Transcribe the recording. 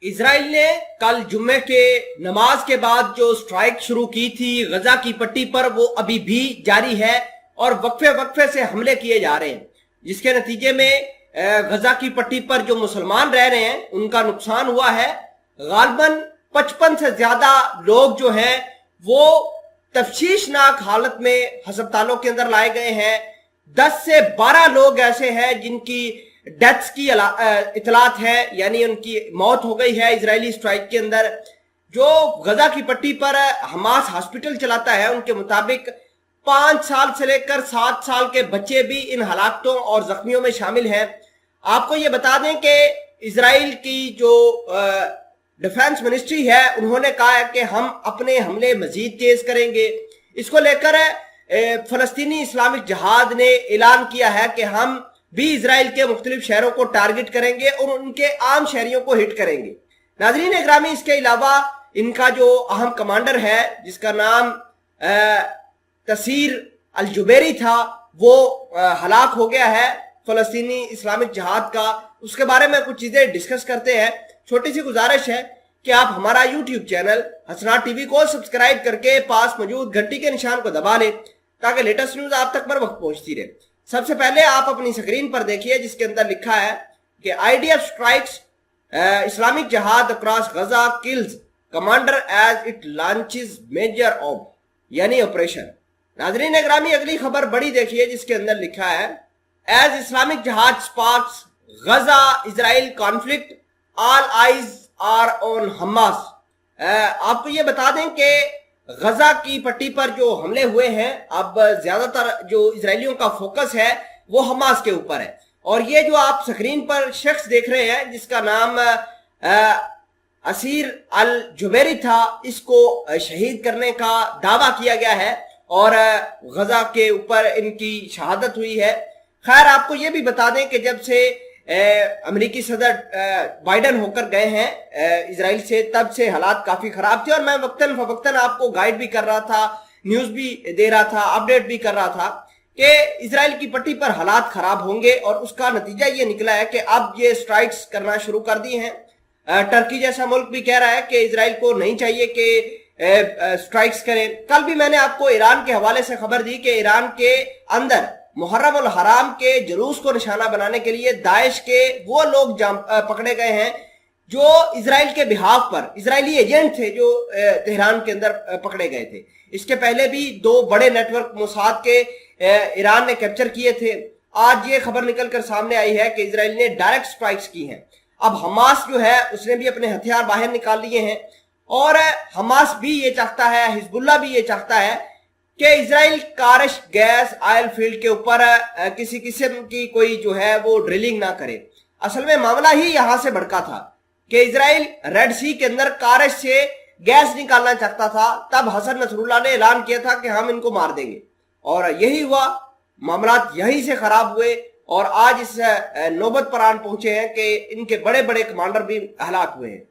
Israel ने कल जुम्मे के नमाज के बाद जो स्ट्राइक शुरू की थी गजा की पट्टी पर, वो अभी भी जारी है और वक्फे वक्फे से हमले किए जा रहे हैं, जिसके नतीजे में गजा की पट्टी पर जो मुसलमान रह रहे हैं उनका नुकसान हुआ है। गालबन 55 से ज्यादा लोग जो हैं वो तफ्शीशनाक हालत में अस्पतालों के अंदर लाए गए हैं। 10 से 12 लोग ऐसे हैं जिनकी डेथ्स की इतलात है, यानी उनकी मौत हो गई है इजरायली स्ट्राइक के अंदर। जो गजा की पट्टी पर हमास हॉस्पिटल चलाता है, उनके मुताबिक 5 साल से लेकर 7 साल के बच्चे भी इन हलाकतों और जख्मियों में शामिल हैं। आपको ये बता दें कि इजराइल की जो डिफेंस मिनिस्ट्री है, उन्होंने कहा है कि हम अपने हमले मजीद तेज करेंगे। इसको लेकर फलस्तीनी इस्लामिक जिहाद ने ऐलान किया है कि हम भी इजराइल के मुख्तलिफ शहरों को टारगेट करेंगे और उनके आम शहरियों को हिट करेंगे। नाजरीन ग्रामी, इसके अलावा इनका जो अहम कमांडर है जिसका नाम तसीर अल जुबैरी था, वो हलाक हो गया है फलस्तीनी इस्लामिक जिहाद का। उसके बारे में कुछ चीजें डिस्कस करते हैं। छोटी सी गुजारिश है कि आप हमारा यूट्यूब चैनल हसनाट टीवी को सब्सक्राइब करके पास मौजूद घंटी के निशान को दबा लें ताकि लेटेस्ट न्यूज आप तक पर वक्त पहुंचती रहे। सबसे पहले आप अपनी स्क्रीन पर देखिए जिसके अंदर लिखा है कि IDF strikes Islamic Jihad across Gaza kills commander as it launches major of, यानी ऑपरेशन। नाजरीन ग्रामी, अगली खबर बड़ी देखिए जिसके अंदर लिखा है as Islamic Jihad sparks Gaza Israel conflict all eyes are on Hamas. आपको ये बता दें कि गजा की पट्टी पर जो हमले हुए हैं, अब ज्यादातर जो इजरायलियों का फोकस है वो हमास के ऊपर है। और ये जो आप स्क्रीन पर शख्स देख रहे हैं जिसका नाम असीर अल जुबैरी था, इसको शहीद करने का दावा किया गया है और गजा के ऊपर इनकी शहादत हुई है। खैर, आपको ये भी बता दें कि जब से अमेरिकी सदर बाइडन होकर गए हैं इजराइल से, तब से हालात काफी खराब थे और मैं वक्तन फवक्तन आपको गाइड भी कर रहा था, न्यूज भी दे रहा था, अपडेट भी कर रहा था कि इजराइल की पट्टी पर हालात खराब होंगे। और उसका नतीजा ये निकला है कि अब ये स्ट्राइक्स करना शुरू कर दी हैं। टर्की जैसा मुल्क भी कह रहा है कि इजराइल को नहीं चाहिए कि स्ट्राइक्स करें। कल भी मैंने आपको ईरान के हवाले से खबर दी कि ईरान के अंदर मुहर्रम उल हराम के जुलूस को निशाना बनाने के लिए दाइश के वो लोग पकड़े गए हैं जो इजराइल के बिहाफ पर इजरायली एजेंट थे, जो तेहरान के अंदर पकड़े गए थे। इसके पहले भी 2 बड़े नेटवर्क मोसाद के ईरान ने कैप्चर किए थे। आज ये खबर निकलकर सामने आई है कि इजराइल ने डायरेक्ट स्ट्राइक्स की हैं। अब हमास जो है उसने भी अपने हथियार बाहर निकाल लिए हैं और हमास भी ये चाहता है, हिजबुल्लाह भी ये चाहता है कि इजराइल कारश गैस ऑयल फील्ड के ऊपर किसी किस्म की कोई जो है वो ड्रिलिंग ना करे। असल में मामला ही यहां से भड़का था कि इजराइल रेड सी के अंदर कारश से गैस निकालना चाहता था। तब हसन नसरुल्लाह ने ऐलान किया था कि हम इनको मार देंगे और यही हुआ। मामला यहीं से खराब हुए और आज इस नौबत पर आन पहुंचे हैं कि इनके बड़े बड़े कमांडर भी हलाक हुए हैं।